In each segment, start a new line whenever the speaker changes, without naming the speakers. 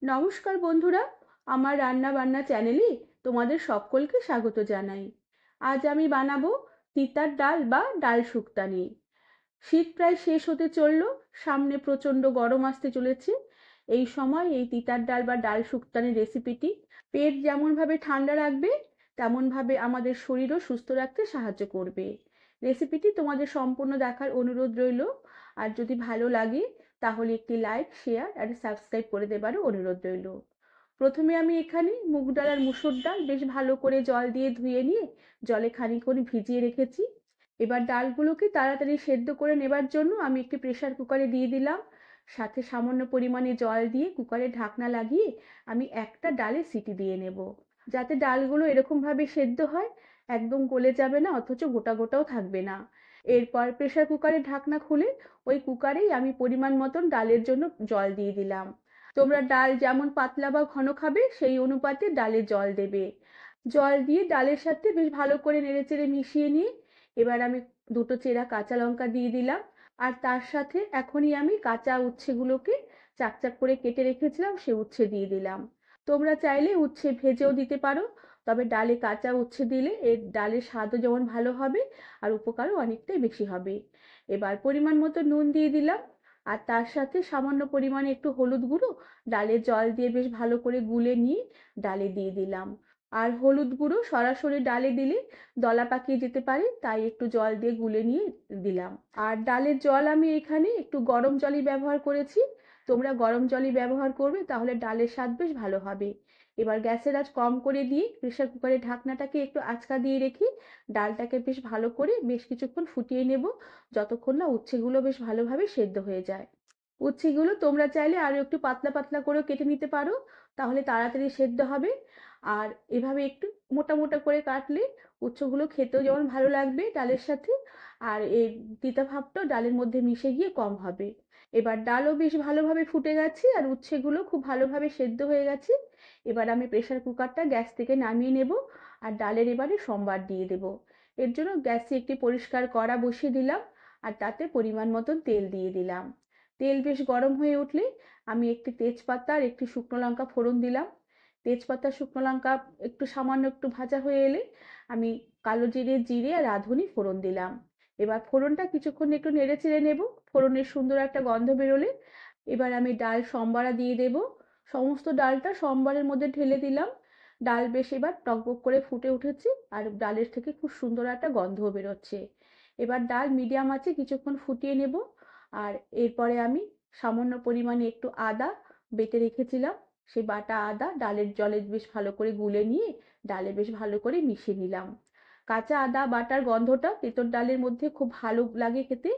নমস্কার বন্ধুরা, আমার রান্না বান্না চ্যানেলে তোমাদের সকলকে স্বাগত জানাই। আজ আমি বানাবো তিতার ডাল বা ডাল শুক্তানি। শীত প্রায় শেষ হতে চললো, সামনে প্রচণ্ড গরম আসতে চলেছে। এই সময় এই তিতার ডাল বা ডাল শুক্তানির রেসিপিটি পেট যেমনভাবে ঠান্ডা রাখবে, তেমনভাবে আমাদের শরীরও সুস্থ রাখতে সাহায্য করবে। রেসিপিটি তোমাদের সম্পূর্ণ দেখার অনুরোধ রইল। আর যদি ভালো লাগে তাহলে একটি লাইক, শেয়ার আর সাবস্ক্রাইব করে দেবারও অনুরোধ রইল। প্রথমে আমি এখানে মুগ ডাল আর মুসুর ডাল বেশ ভালো করে জল দিয়ে ধুয়ে নিয়ে জলে খানিকক্ষণ ভিজিয়ে রেখেছি। এবার ডালগুলোকে তাড়াতাড়ি সেদ্ধ করে নেবার জন্য আমি একটি প্রেসার কুকারে দিয়ে দিলাম। সাথে সামান্য পরিমাণে জল দিয়ে কুকারের ঢাকনা লাগিয়ে আমি একটা ডালে সিটি দিয়ে নেব, যাতে ডালগুলো এরকমভাবে সেদ্ধ হয়, একদম গলে যাবে না অথচ গোটা গোটাও থাকবে না। এরপর প্রেসার কুকারের ঢাকনা খুলে ওই কুকারেই আমি পরিমাণ মতন ডালের জন্য জল দিয়ে দিলাম। তোমরা ডাল যেমন পাতলা বা ঘন খাবে সেই অনুপাতে ডালে জল দেবে। জল দিয়ে ডালের সাথে বেশ ভালো করে নেড়েচেড়ে মিশিয়ে নিয়ে এবার আমি দুটো চেরা কাঁচা লঙ্কা দিয়ে দিলাম। আর তার সাথে এখনই আমি কাঁচা উচ্ছেগুলোকে চাক চাক করে কেটে রেখেছিলাম সে উচ্ছে দিয়ে দিলাম। তোমরা চাইলে উচ্ছে ভেজেও দিতে পারো, তবে ডালে কাঁচা উচ্ছে দিলে এর ডালের স্বাদও যেমন ভালো হবে আর উপকারও অনেকটাই বেশি হবে। এবার পরিমাণ মতো নুন দিয়ে দিলাম। আর তার সাথে সামান্য পরিমাণে একটু হলুদ গুঁড়ো ডালে জল দিয়ে বেশ ভালো করে গুলে নিয়ে ডালে দিয়ে দিলাম। আর হলুদ গুঁড়ো সরাসরি ডালে দিলে দলা পাকিয়ে যেতে পারে, তাই একটু জল দিয়ে গুলে নিয়ে দিলাম। আর ডালের জল আমি এখানে একটু গরম জলই ব্যবহার করেছি। তোমরা গরম জলই ব্যবহার করবে, তাহলে ডালের স্বাদ বেশ ভালো হবে। এবার গ্যাসের আঁচ কম করে দিয়ে প্রেসার কুকারের ঢাকনাটাকে একটু আঁচকা দিয়ে রেখে ডালটাকে বেশ ভালো করে বেশ কিছুক্ষণ ফুটিয়ে নেব, যতক্ষণ না উচ্ছেগুলো বেশ ভালোভাবে সেদ্ধ হয়ে যায়। উচ্ছেগুলো তোমরা চাইলে আরো একটু পাতলা পাতলা করেও কেটে নিতে পারো, তাহলে তাড়াতাড়ি সেদ্ধ হবে। আর এভাবে একটু মোটা মোটা করে কাটলে উচ্ছেগুলো খেতেও যেমন ভালো লাগবে ডালের সাথে, আর এই তিতা ভাবটাও ডালের মধ্যে মিশে গিয়ে কম হবে। এবার ডালও বেশ ভালোভাবে ফুটে গেছে আর উচ্ছেগুলো খুব ভালোভাবে সেদ্ধ হয়ে গেছে। এবার আমি প্রেসার কুকারটা গ্যাস থেকে নামিয়ে নেব আর ডালের এবারে সম্বার দিয়ে দেব। এর জন্য গ্যাসে একটি পরিষ্কার কড়া বসিয়ে দিলাম আর তাতে পরিমাণ মতন তেল দিয়ে দিলাম। তেল বেশ গরম হয়ে উঠলে আমি একটি তেজপাতা আর একটি শুকনো লঙ্কা ফোড়ন দিলাম। তেজপাতা শুকনো লঙ্কা একটু সামান্য একটু ভাজা হয়ে এলে আমি কালো জিরে, জিরে আর রাঁধুনি ফোড়ন দিলাম। এবার ফোড়নটা কিছুক্ষণ একটু নেড়ে চেড়ে নেব। ফোড়নের সুন্দর একটা গন্ধ বেরোলে এবার আমি ডাল সম্বারা দিয়ে দেব। সমস্ত ডালটা সম্বারের মধ্যে ঢেলে দিলাম। ডাল বেশ এবার টকবক করে ফুটে উঠেছে আর ডালের থেকে খুব সুন্দর একটা গন্ধও বেরোচ্ছে। এবার ডাল মিডিয়াম আঁচে কিছুক্ষণ ফুটিয়ে নেব। আর এরপরে আমি সামান্য পরিমাণে একটু আদা বেটে রেখেছিলাম, সেই বাটা আদা ডালের জলে বেশ ভালো করে গুলে নিয়ে ডালে বেশ ভালো করে মিশিয়ে নিলাম। কাঁচা আদা বাটার গন্ধটা তেঁতুল ডালের মধ্যে খুব ভালো লাগে খেতে।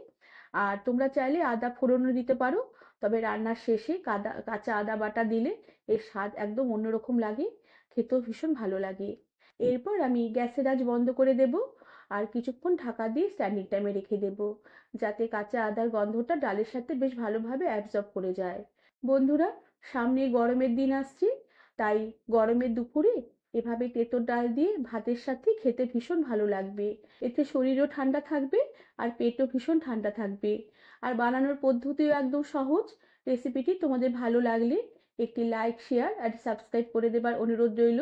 আর তোমরা চাইলে আদা ফোড়নও দিতে পারো, তবে রান্নার শেষে কাঁচা আদা বাটা দিলে এর স্বাদ একদম অন্যরকম লাগে, খেতেও ভীষণ ভালো লাগে। এরপর আমি গ্যাসের আঁচ বন্ধ করে দেব আর কিছুক্ষণ ঢাকা দিয়ে স্ট্যান্ডিং টাইমে রেখে দেব, যাতে কাঁচা আদার গন্ধটা ডালের সাথে বেশ ভালোভাবে অ্যাবজর্ব করে যায়। বন্ধুরা, সামনে গরমের দিন আসছে, তাই গরমের দুপুরে এভাবে তেঁতুল ডাল দিয়ে ভাতের সাথে খেতে ভীষণ ভালো লাগবে। এতে শরীরও ঠান্ডা থাকবে আর পেটও ভীষণ ঠান্ডা থাকবে। আর বানানোর পদ্ধতিও একদম সহজ। রেসিপিটি তোমাদের ভালো লাগলে একটি লাইক, শেয়ার আর সাবস্ক্রাইব করে দেবার অনুরোধ রইল।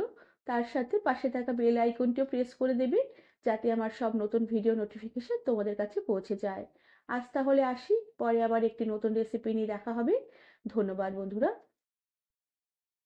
তার সাথে পাশে থাকা বেল আইকনটিও প্রেস করে দেবে, যাতে আমার সব নতুন ভিডিও নোটিফিকেশন তোমাদের কাছে পৌঁছে যায়। আজ তাহলে আসি, পরে আবার একটি নতুন রেসিপি নিয়ে দেখা হবে। ধন্যবাদ বন্ধুরা।